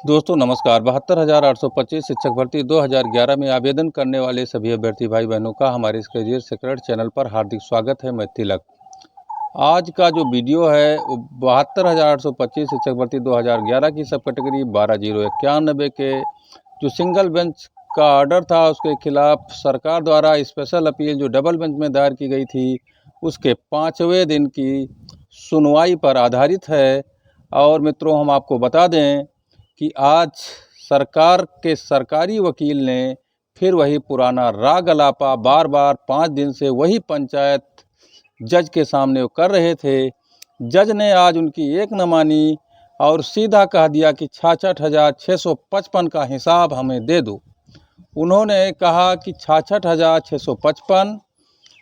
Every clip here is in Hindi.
दोस्तों नमस्कार। 72,825 शिक्षक भर्ती 2011 में आवेदन करने वाले सभी अभ्यर्थी भाई बहनों का हमारे इस करियर सीक्रेट चैनल पर हार्दिक स्वागत है। मैं तिलक। आज का जो वीडियो है वो 72,825 शिक्षक भर्ती 2011 की सब कैटेगरी 12,091 के जो सिंगल बेंच का ऑर्डर था उसके खिलाफ सरकार द्वारा स्पेशल अपील जो डबल बेंच में दायर की गई थी उसके 5वें दिन की सुनवाई पर आधारित है। और मित्रों, हम आपको बता दें कि आज सरकार के सरकारी वकील ने फिर वही पुराना राग अलापा बार बार 5 दिन से वही पंचायत जज के सामने वो कर रहे थे। जज ने आज उनकी एक न मानी और सीधा कह दिया कि 66,655 का हिसाब हमें दे दो। उन्होंने कहा कि 66,655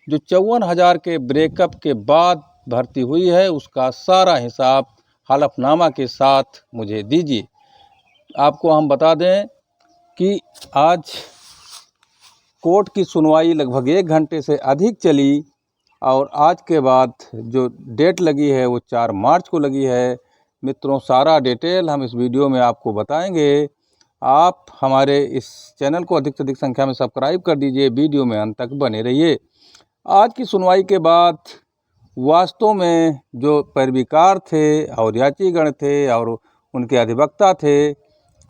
जो 54,000 के ब्रेकअप के बाद भर्ती हुई है उसका सारा हिसाब हलफनामा के साथ मुझे दीजिए। आपको हम बता दें कि आज कोर्ट की सुनवाई लगभग 1 घंटे से अधिक चली और आज के बाद जो डेट लगी है वो 4 मार्च को लगी है। मित्रों, सारा डिटेल हम इस वीडियो में आपको बताएंगे। आप हमारे इस चैनल को अधिक से अधिक संख्या में सब्सक्राइब कर दीजिए, वीडियो में अंत तक बने रहिए। आज की सुनवाई के बाद वास्तव में जो पैरवीकार थे और याचीगण थे और उनके अधिवक्ता थे,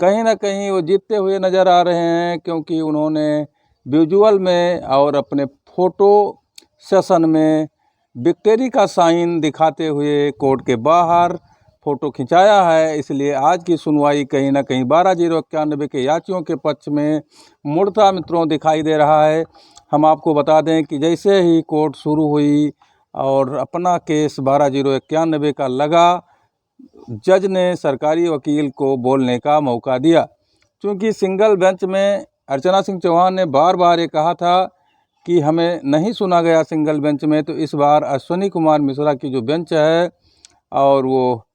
कहीं ना कहीं वो जीतते हुए नज़र आ रहे हैं, क्योंकि उन्होंने विजुअल में और अपने फ़ोटो सेशन में विक्ट्री का साइन दिखाते हुए कोर्ट के बाहर फ़ोटो खिंचाया है। इसलिए आज की सुनवाई कहीं ना कहीं 12,091 के याचियों के पक्ष में मुड़ता मित्रों दिखाई दे रहा है। हम आपको बता दें कि जैसे ही कोर्ट शुरू हुई और अपना केस 12,091 का लगा, जज ने सरकारी वकील को बोलने का मौका दिया। क्योंकि सिंगल बेंच में अर्चना सिंह चौहान ने बार बार ये कहा था कि हमें नहीं सुना गया सिंगल बेंच में, तो इस बार अश्विनी कुमार मिश्रा की जो बेंच है और वो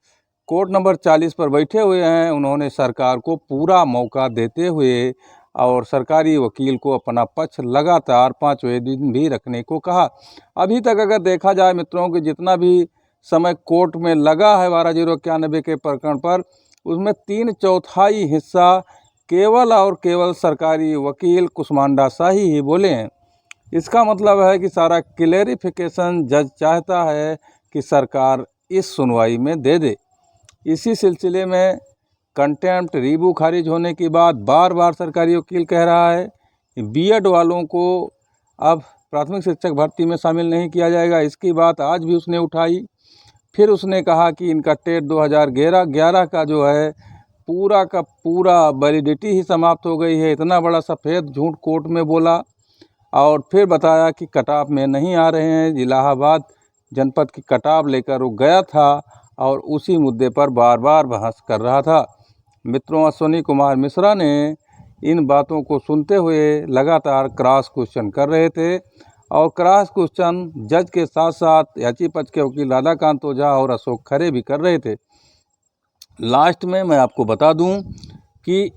कोर्ट नंबर 40 पर बैठे हुए हैं, उन्होंने सरकार को पूरा मौका देते हुए और सरकारी वकील को अपना पक्ष लगातार 5वें दिन भी रखने को कहा। अभी तक अगर देखा जाए मित्रों कि जितना भी समय कोर्ट में लगा है 12,091 के प्रकरण पर, उसमें 3/4 हिस्सा केवल और केवल सरकारी वकील कुष्मांडा शाही ही बोले हैं। इसका मतलब है कि सारा क्लेरिफिकेशन जज चाहता है कि सरकार इस सुनवाई में दे दे। इसी सिलसिले में कंटेम्प्ट रिव्यू खारिज होने के बाद बार बार सरकारी वकील कह रहा है कि बीएड वालों को अब प्राथमिक शिक्षक भर्ती में शामिल नहीं किया जाएगा। इसकी बात आज भी उसने उठाई। फिर उसने कहा कि इनका टेट 2011 का जो है पूरा का पूरा वैलिडिटी ही समाप्त हो गई है। इतना बड़ा सफ़ेद झूठ कोर्ट में बोला और फिर बताया कि कटाव में नहीं आ रहे हैं। इलाहाबाद जनपद की कटाव लेकर वो गया था और उसी मुद्दे पर बार बार बहस कर रहा था। मित्रों, अश्विनी कुमार मिश्रा ने इन बातों को सुनते हुए लगातार क्रॉस क्वेश्चन कर रहे थे और क्रॉस क्वेश्चन जज के साथ साथ याची पक्ष के वकील राधाकांत ओझा और अशोक खरे भी कर रहे थे। लास्ट में मैं आपको बता दूं कि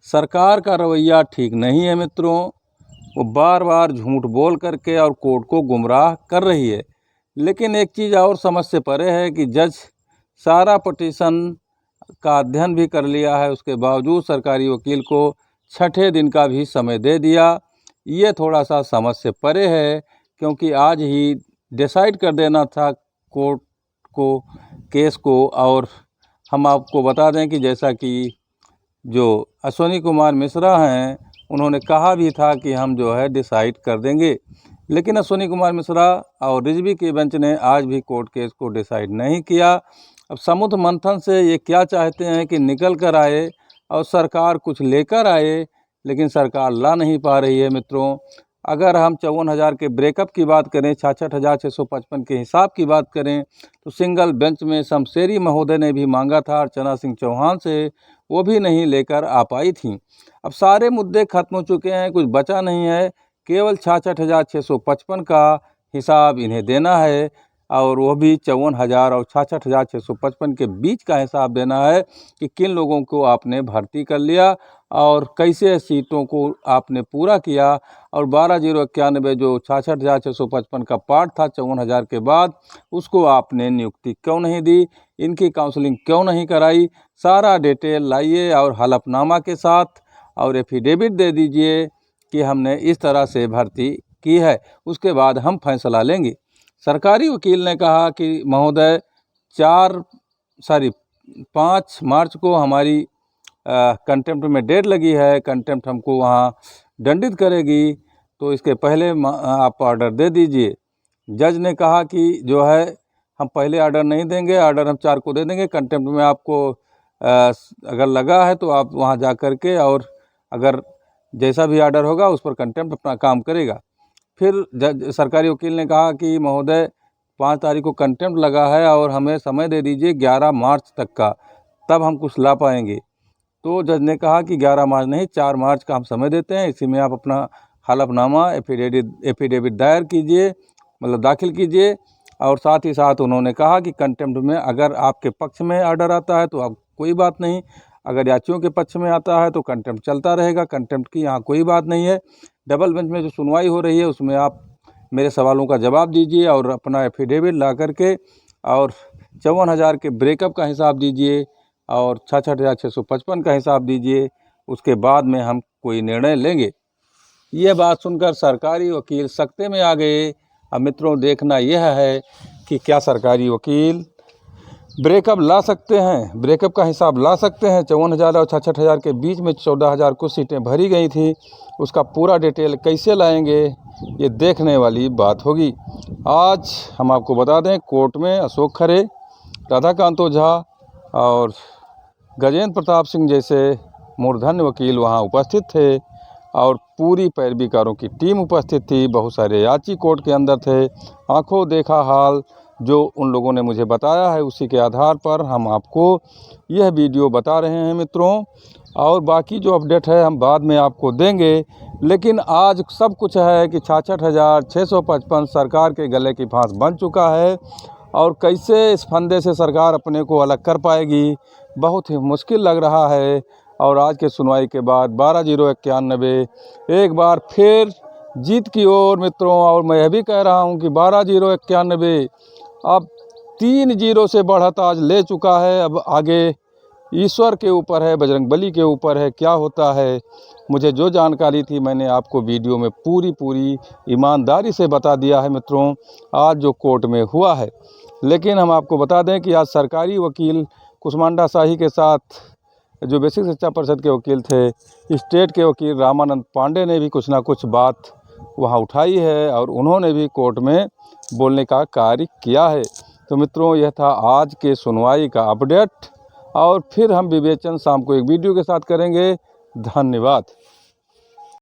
सरकार का रवैया ठीक नहीं है मित्रों। वो बार बार झूठ बोल करके और कोर्ट को गुमराह कर रही है। लेकिन एक चीज़ और समझ से परे है कि जज सारा पटिशन का अध्ययन भी कर लिया है, उसके बावजूद सरकारी वकील को 6ठे दिन का भी समय दे दिया। ये थोड़ा सा समझ से परे है, क्योंकि आज ही डिसाइड कर देना था कोर्ट को केस को। और हम आपको बता दें कि जैसा कि जो अश्विनी कुमार मिश्रा हैं, उन्होंने कहा भी था कि हम जो है डिसाइड कर देंगे, लेकिन अश्विनी कुमार मिश्रा और रिजवी की बेंच ने आज भी कोर्ट केस को डिसाइड नहीं किया। अब समुद्र मंथन से ये क्या चाहते हैं कि निकल कर आए और सरकार कुछ लेकर आए, लेकिन सरकार ला नहीं पा रही है मित्रों। अगर हम 54,000 के ब्रेकअप की बात करें, 66,655 के हिसाब की बात करें, तो सिंगल बेंच में शमशेरी महोदय ने भी मांगा था अर्चना सिंह चौहान से, वो भी नहीं लेकर आ पाई थी। अब सारे मुद्दे खत्म हो चुके हैं, कुछ बचा नहीं है, केवल 66,655 का हिसाब इन्हें देना है और वो भी 54,000 और 66,655 के बीच का हिसाब देना है कि किन लोगों को आपने भर्ती कर लिया और कैसे सीटों को आपने पूरा किया। और 12,091 जो 66,655 का पार्ट था 54,000 के बाद, उसको आपने नियुक्ति क्यों नहीं दी। इनकी काउंसलिंग क्यों नहीं कराई, सारा डिटेल लाइए और हलफनामा के साथ और एफिडेविट दे दीजिए कि हमने इस तरह से भर्ती की है, उसके बाद हम फैसला लेंगे। सरकारी वकील ने कहा कि महोदय 5 मार्च को हमारी कंटेम्प्ट में डेट लगी है, कंटेम्प्ट हमको वहाँ दंडित करेगी, तो इसके पहले आप ऑर्डर दे दीजिए। जज ने कहा कि जो है हम पहले ऑर्डर नहीं देंगे, ऑर्डर हम 4 को दे देंगे। कंटेम्प्ट में आपको अगर लगा है तो आप वहाँ जा कर के और अगर जैसा भी ऑर्डर होगा उस पर कंटेम्प्ट अपना काम करेगा। फिर जज सरकारी वकील ने कहा कि महोदय 5 तारीख को कंटेम्प्ट लगा है और हमें समय दे दीजिए 11 मार्च तक का, तब हम कुछ ला पाएंगे। तो जज ने कहा कि 11 मार्च नहीं, 4 मार्च का हम समय देते हैं, इसी में आप अपना हलफनामा एफिडेविट दायर कीजिए, मतलब दाखिल कीजिए। और साथ ही साथ उन्होंने कहा कि कंटेम्प्ट में अगर आपके पक्ष में ऑर्डर आता है तो आप कोई बात नहीं, अगर याचियों के पक्ष में आता है तो कंटेम्प्ट चलता रहेगा, कंटेम्प्ट की यहाँ कोई बात नहीं है। डबल बेंच में जो सुनवाई हो रही है उसमें आप मेरे सवालों का जवाब दीजिए और अपना एफिडेविट ला करके और 54,000 के ब्रेकअप का हिसाब दीजिए और 66,655 का हिसाब दीजिए, उसके बाद में हम कोई निर्णय लेंगे। ये बात सुनकर सरकारी वकील सख्ते में आ गए। अब मित्रों, देखना यह है कि क्या सरकारी वकील ब्रेकअप ला सकते हैं, ब्रेकअप का हिसाब ला सकते हैं। 54,000 और 66,000 के बीच में 14,000 कुछ सीटें भरी गई थी, उसका पूरा डिटेल कैसे लाएंगे, ये देखने वाली बात होगी। आज हम आपको बता दें, कोर्ट में अशोक खरे, राधाकांत ओझा और गजेंद्र प्रताप सिंह जैसे मूर्धन्य वकील वहाँ उपस्थित थे और पूरी पैरवीकारों की टीम उपस्थित थी। बहुत सारे याची कोर्ट के अंदर थे। आंखों देखा हाल जो उन लोगों ने मुझे बताया है, उसी के आधार पर हम आपको यह वीडियो बता रहे हैं मित्रों। और बाकी जो अपडेट है हम बाद में आपको देंगे, लेकिन आज सब कुछ है कि 66,655 सरकार के गले की फांस बन चुका है और कैसे इस फंदे से सरकार अपने को अलग कर पाएगी, बहुत ही मुश्किल लग रहा है। और आज के सुनवाई के बाद 12,091 एक बार फिर जीत की ओर मित्रों। और मैं यह भी कह रहा हूं कि 12,091 अब 3-0 से बढ़त आज ले चुका है। अब आगे ईश्वर के ऊपर है, बजरंगबली के ऊपर है, क्या होता है। मुझे जो जानकारी थी मैंने आपको वीडियो में पूरी ईमानदारी से बता दिया है मित्रों, आज जो कोर्ट में हुआ है। लेकिन हम आपको बता दें कि आज सरकारी वकील कुसमांडा शाही के साथ जो बेसिक शिक्षा परिषद के वकील थे, स्टेट के वकील रामानंद पांडे ने भी कुछ ना कुछ बात वहां उठाई है और उन्होंने भी कोर्ट में बोलने का कार्य किया है। तो मित्रों, यह था आज के सुनवाई का अपडेट और फिर हम विवेचन शाम को एक वीडियो के साथ करेंगे। धन्यवाद।